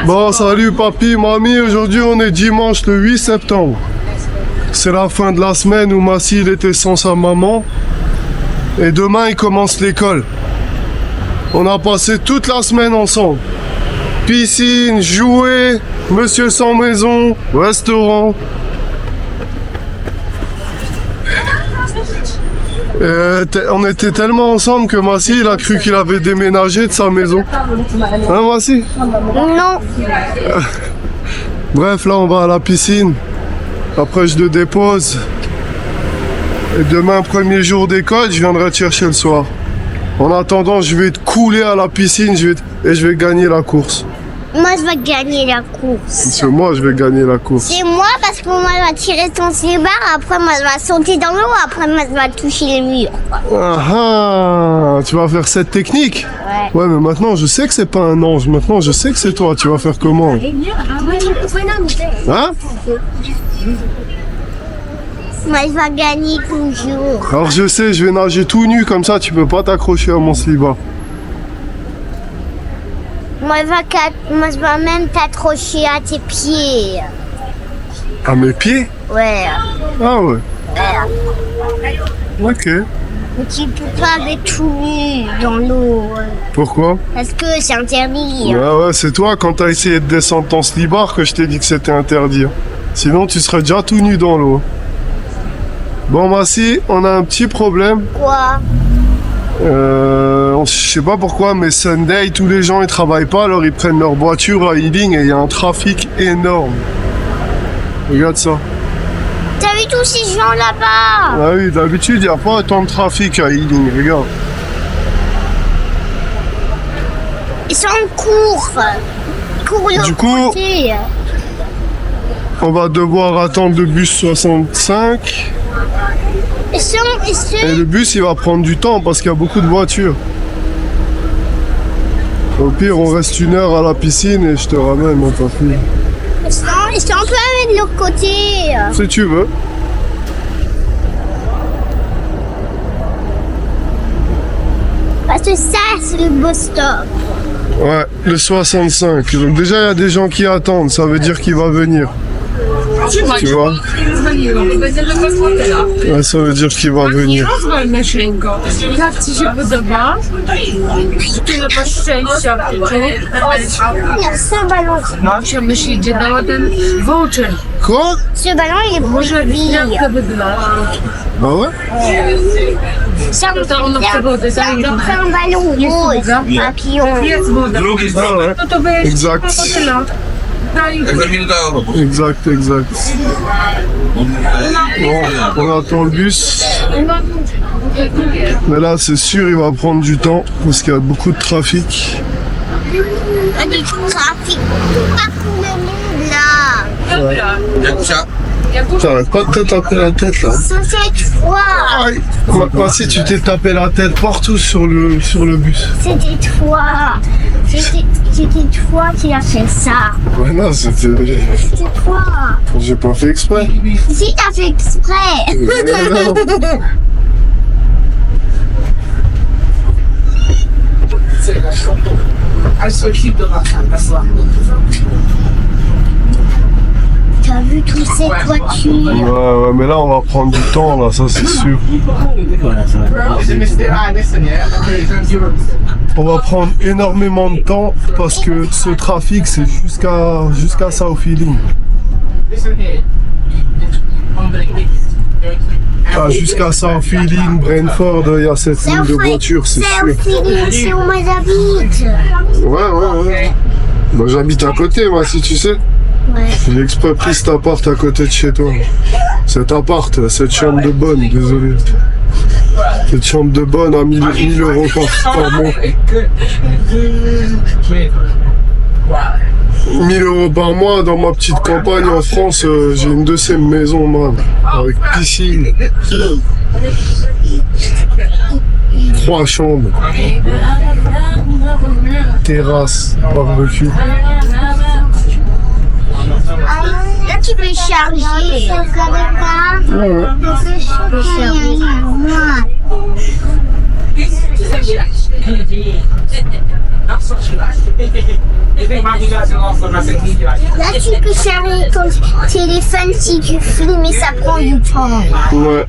Bon, salut papy, mamie, aujourd'hui on est dimanche le 8 septembre. C'est la fin de la semaine où Massi il était sans sa maman. Et demain il commence l'école. On a passé toute la semaine ensemble. Piscine, jouets, monsieur sans maison, restaurant. On était tellement ensemble que Massi il a cru qu'il avait déménagé de sa maison. Hein Massi? Non. Bref, là on va à la piscine. Après je le dépose. Et demain, premier jour d'école, je viendrai te chercher le soir. En attendant, je vais te couler à la piscine et je vais gagner la course. Moi, je vais gagner la course. C'est moi, je vais gagner la course. C'est moi parce que moi, je vais tirer ton slibard, après moi, je vais sauter dans l'eau, après moi, je vais toucher le mur. Ah, tu vas faire cette technique? Ouais. Ouais, mais maintenant, je sais que c'est pas un ange. Maintenant, je sais que c'est toi. Tu vas faire comment? Hein? Moi, je vais gagner toujours. Alors, je sais, je vais nager tout nu, comme ça, tu peux pas t'accrocher à mon slibard. Moi, je vais même t'accrocher à tes pieds. À mes pieds? Ouais. Ah ouais. Ok. Mais tu peux pas aller tout nu dans l'eau. Pourquoi? Parce que c'est interdit. Ouais, c'est toi, quand t'as essayé de descendre ton slibard, que je t'ai dit que c'était interdit. Sinon, tu serais déjà tout nu dans l'eau. Bon, Massi, on a un petit problème. Quoi? Je sais pas pourquoi, mais Sunday, tous les gens ils travaillent pas, alors ils prennent leur voiture à Ealing et il y a un trafic énorme. Regarde ça. T'as vu tous ces gens là-bas? Ah oui, d'habitude il n'y a pas autant de trafic à Ealing, regarde. Ils sont en cours. Du coup, on va devoir attendre le bus 65. Et le bus il va prendre du temps parce qu'il y a beaucoup de voitures. Au pire, on reste 1 heure à la piscine et je te ramène, mon papy. Ils sont un peu de l'autre côté. Si tu veux. Parce que ça, c'est le bus stop. Ouais, le 65. Donc déjà, il y a des gens qui attendent. Ça veut dire qu'il va venir. Tu vois? Ouais, ça veut dire qu'il va venir. Jak ci się podoba? Tyle masz szczęścia. Ce ballon. Się myśli, gdzie dała ten voucher. Quoi? Ce ballon, il est pour Może jak to wygląda? Ah ouais? C'est ono chce wody, tak? un ballon rose, papillon. Jest woda. Ah ouais. No to weź, Exact. no to tyle. Daj. Exact, exact. Bon, on attend le bus. Mais là, c'est sûr, il va prendre du temps parce qu'il y a beaucoup de trafic. Il y a du trafic partout le monde là. T'arrêtes pas de te taper la tête là. Ça c'est toi. Aïe. Massi, tu t'es tapé la tête partout sur le bus. C'était toi. C'était toi qui a fait ça. Ouais, non, c'était toi. J'ai pas fait exprès. Si t'as fait exprès. Non. T'as vu toutes ces voitures? Ouais, mais là, on va prendre du temps, là, ça, c'est sûr. On va prendre énormément de temps parce que ce trafic, c'est jusqu'à South Ealing. Ah, jusqu'à South Ealing, Brentford, il y a cette ligne de voitures, c'est sûr. C'est où moi j'habite. Ouais. Bah, j'habite à côté, moi, si tu sais. Ouais. J'ai exprès pris cet appart à côté de chez toi. Cet appart, cette chambre de bonne, désolé. Cette chambre de bonne à 1000 euros par mois. 1000 euros par mois dans ma petite campagne en France, j'ai une de ces maisons, man, avec piscine, 3 chambres, terrasse, barbecue. Là tu peux charger. Ouais. Là, tu peux charger ton téléphone si tu filmes et ça prend du temps. Ouais.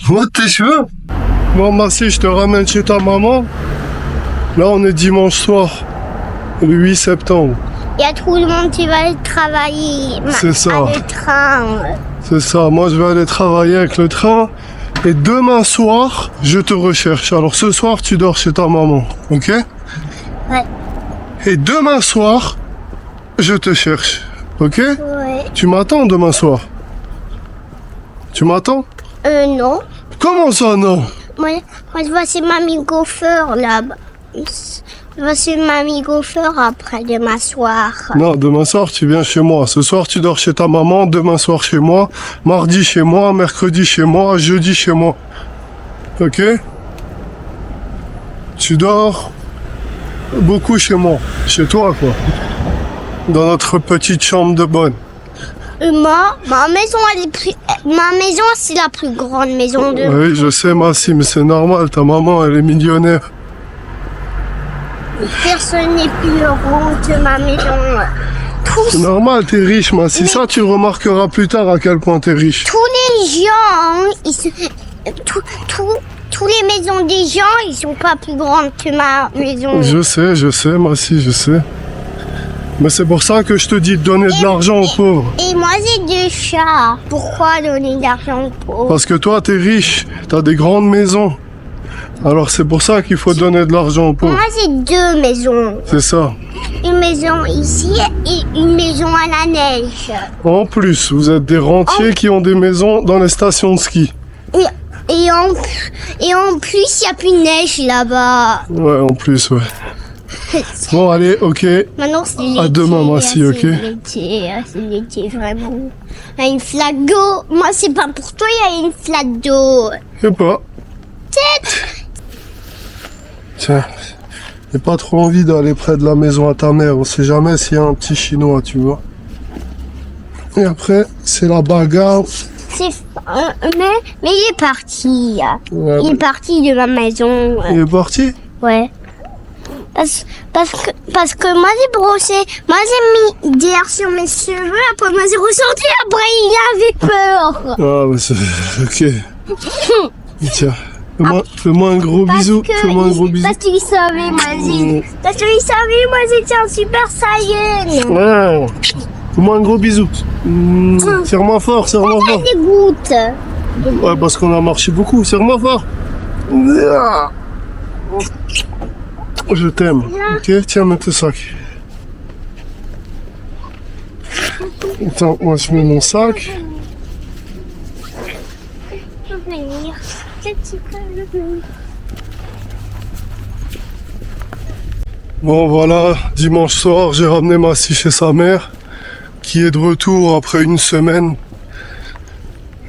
Moi, tes cheveux. Bon, merci, je te ramène chez ta maman. Là, on est dimanche soir, le 8 septembre. Il y a tout le monde qui va aller travailler. C'est ça. À le train. C'est ça, moi je vais aller travailler avec le train. Et demain soir, je te recherche. Alors ce soir, tu dors chez ta maman, ok? Ouais. Et demain soir, je te cherche, ok? Ouais. Tu m'attends demain soir? Tu m'attends? Non. Comment ça, non? Moi, je vois c'est Mamie Gopher là-bas. Je vois c'est Mamie Gopher après demain soir. Non, demain soir, tu viens chez moi. Ce soir, tu dors chez ta maman. Demain soir, chez moi. Mardi, chez moi. Mercredi, chez moi. Jeudi, chez moi. Ok? Tu dors beaucoup chez moi. Chez toi, quoi. Dans notre petite chambre de bonne. Ma maison, elle est plus. Ma maison, c'est la plus grande maison de. Oui, je sais, Massi, mais c'est normal. Ta maman, elle est millionnaire. Personne n'est plus rond que ma maison. C'est normal, t'es riche, Massi. Ça, tu remarqueras plus tard à quel point t'es riche. Tous les gens, tous les maisons des gens, ils sont pas plus grandes que ma maison. Je sais, Massi, je sais. Mais c'est pour ça que je te dis de donner de l'argent aux pauvres. Et moi, j'ai 2 chats. Pourquoi donner de l'argent aux pauvres? Parce que toi, t'es riche. T'as des grandes maisons. Alors c'est pour ça qu'il faut donner de l'argent aux pauvres. Moi, j'ai 2 maisons. C'est ça. Une maison ici et une maison à la neige. En plus, vous êtes des rentiers qui ont des maisons dans les stations de ski. Et en plus, il n'y a plus de neige là-bas. Ouais, en plus, ouais. Bon, allez, ok. Maintenant, c'est l'été. À demain, Massi, ok. C'est l'été, vraiment. Il y a une flaque d'eau. Moi, c'est pas pour toi, il y a une flaque d'eau. Je sais pas. Tiens, j'ai pas trop envie d'aller près de la maison à ta mère. On sait jamais s'il y a un petit chinois, tu vois. Et après, c'est la bagarre. Mais il est parti. Ouais, Il est parti de ma maison. il est parti. Ouais. Parce que moi j'ai brossé, moi j'ai mis d'air sur mes cheveux, après moi j'ai ressenti, après il avait peur. Ah, mais c'est... Ok. Tiens, fais-moi un gros bisou. Fais-moi un gros bisou. Parce qu'il savait, parce qu'il savait, moi j'étais un super saiyan. Ouais. Fais-moi un gros bisou. Serre-moi fort, serre-moi fort. Des gouttes. Ouais, parce qu'on a marché beaucoup. Serre-moi fort. Je t'aime. Ok, tiens, mets tes sacs. Attends, moi je mets mon sac. Je peux venir. Bon voilà, dimanche soir, j'ai ramené Massi chez sa mère, qui est de retour après une semaine.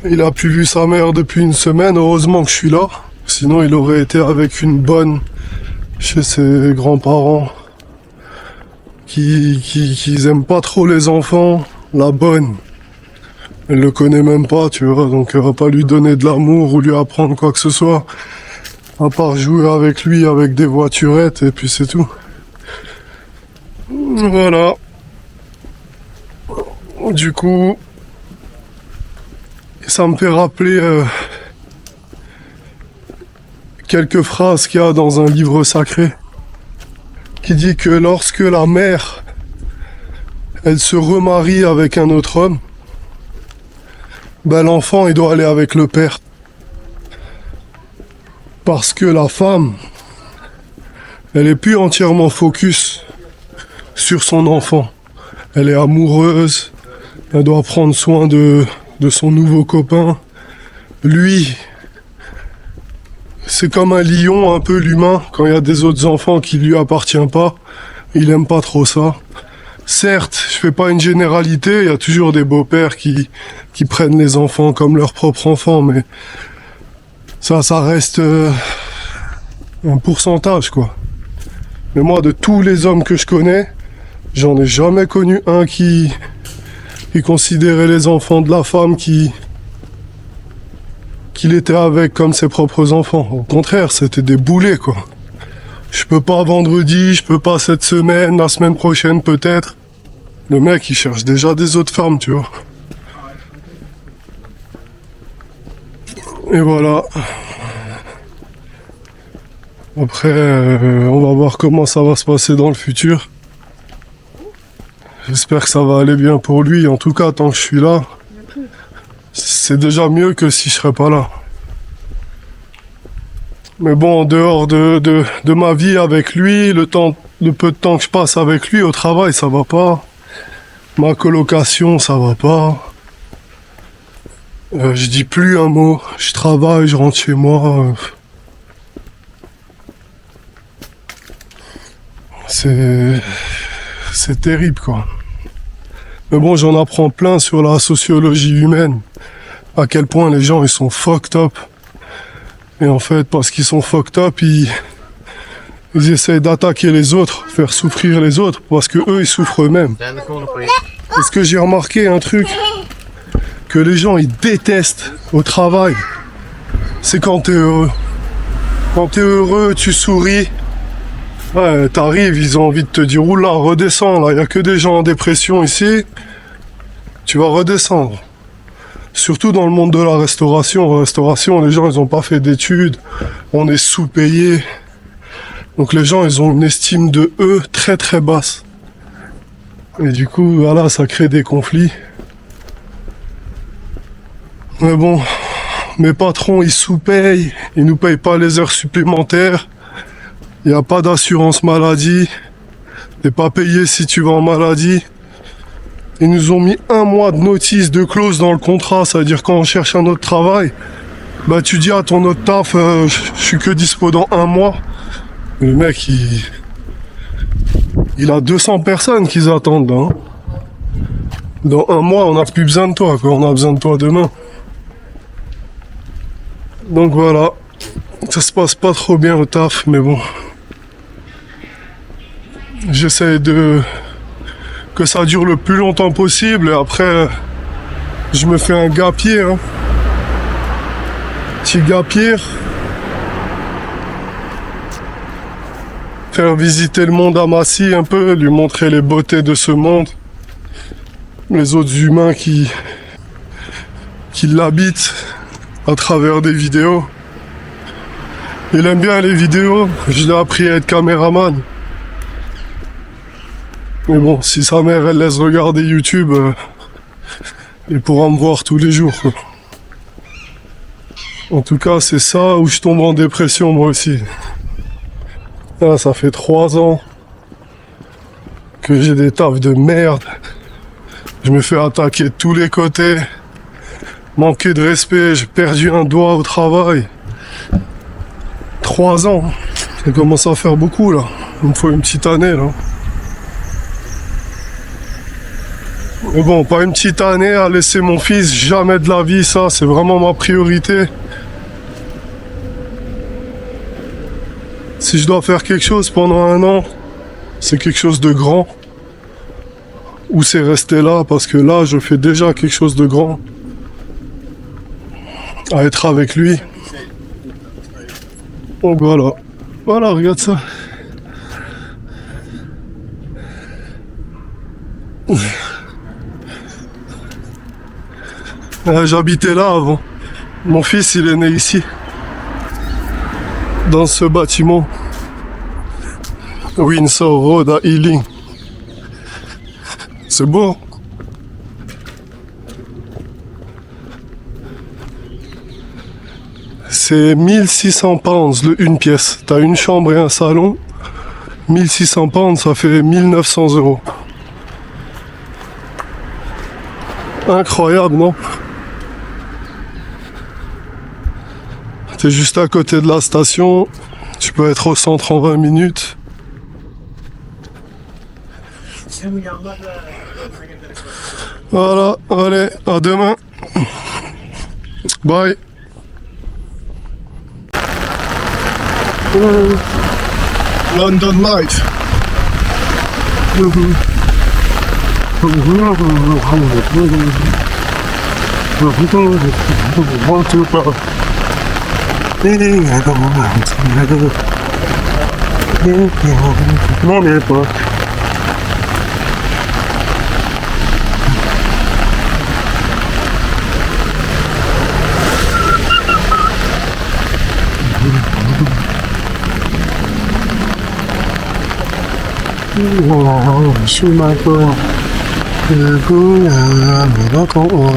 Il a plus vu sa mère depuis une semaine, heureusement que je suis là. Sinon il aurait été avec une bonne chez ses grands-parents qui aiment pas trop les enfants. La bonne, elle le connaît même pas, tu vois, donc elle va pas lui donner de l'amour ou lui apprendre quoi que ce soit, à part jouer avec lui avec des voiturettes et puis c'est tout. Voilà. Du coup, ça me fait rappeler quelques phrases qu'il y a dans un livre sacré qui dit que lorsque la mère elle se remarie avec un autre homme, ben l'enfant il doit aller avec le père, parce que la femme elle est plus entièrement focus sur son enfant. Elle est amoureuse, elle doit prendre soin de son nouveau copain. Lui, c'est comme un lion, un peu l'humain, quand il y a des autres enfants qui lui appartiennent pas, il aime pas trop ça. Certes, je fais pas une généralité, il y a toujours des beaux-pères qui prennent les enfants comme leurs propres enfants, mais ça reste un pourcentage, quoi. Mais moi, de tous les hommes que je connais, j'en ai jamais connu un qui considérait les enfants de la femme qu'il était avec comme ses propres enfants. Au contraire, c'était des boulets, quoi. Je peux pas vendredi, je peux pas cette semaine, la semaine prochaine peut-être. Le mec, il cherche déjà des autres femmes, tu vois. Et voilà. Après, on va voir comment ça va se passer dans le futur. J'espère que ça va aller bien pour lui. En tout cas, tant que je suis là, c'est déjà mieux que si je serais pas là. Mais bon, en dehors de ma vie avec lui, le peu de temps que je passe avec lui au travail, ça va pas. Ma colocation, ça va pas. Je dis plus un mot. Je travaille, je rentre chez moi. C'est terrible, quoi. Mais bon, j'en apprends plein sur la sociologie humaine. À quel point les gens, ils sont fucked up. Et en fait, parce qu'ils sont fucked up, ils essayent d'attaquer les autres, faire souffrir les autres, parce que eux, ils souffrent eux-mêmes. Est-ce que j'ai remarqué un truc que les gens, ils détestent au travail? C'est quand t'es heureux. Quand t'es heureux, tu souris. Ouais, t'arrives, ils ont envie de te dire, oula, redescends, là, il y a que des gens en dépression ici. Tu vas redescendre. Surtout dans le monde de la restauration. Restauration, les gens, ils ont pas fait d'études. On est sous-payés. Donc les gens, ils ont une estime de eux très très basse. Et du coup, voilà, ça crée des conflits. Mais bon, mes patrons, ils sous-payent. Ils nous payent pas les heures supplémentaires. Il n'y a pas d'assurance maladie. T'es pas payé si tu vas en maladie. Ils nous ont mis 1 mois de notice de clause dans le contrat. Ça veut dire quand on cherche un autre travail, bah tu dis à ton autre taf, je suis que dispo dans 1 mois. Et le mec, il a 200 personnes qui attendent là. Hein. Dans 1 mois, on n'a plus besoin de toi, quoi. On a besoin de toi demain. Donc voilà. Ça se passe pas trop bien au taf, mais bon. J'essaie que ça dure le plus longtemps possible et après je me fais un gap year. Hein. Petit gap year. Faire visiter le monde à Massy un peu, lui montrer les beautés de ce monde. Les autres humains qui l'habitent à travers des vidéos. Il aime bien les vidéos, je l'ai appris à être caméraman. Mais bon, si sa mère, elle laisse regarder YouTube, il pourra me voir tous les jours, quoi. En tout cas, c'est ça où je tombe en dépression, moi aussi. Là, ça fait 3 ans que j'ai des tafs de merde. Je me fais attaquer de tous les côtés. Manquer de respect, j'ai perdu un doigt au travail. 3 ans, ça commence à faire beaucoup, là. Il me faut une petite année, là. Mais bon, pas une petite année à laisser mon fils, jamais de la vie, ça, c'est vraiment ma priorité. Si je dois faire quelque chose pendant 1 an, c'est quelque chose de grand. Ou c'est rester là, parce que là, je fais déjà quelque chose de grand. À être avec lui. Donc voilà. Voilà, regarde ça. J'habitais là avant. Mon fils, il est né ici. Dans ce bâtiment. Windsor Road à Ealing. C'est beau. C'est 1600 pounds le 1 pièce. T'as une chambre et un salon. 1600 pounds, ça fait 1900 €. Incroyable, non? T'es juste à côté de la station. Tu peux être au centre en 20 minutes. Voilà, allez, à demain. Bye. London Life. Non, mais pas. 심하고 그구나 뭐라고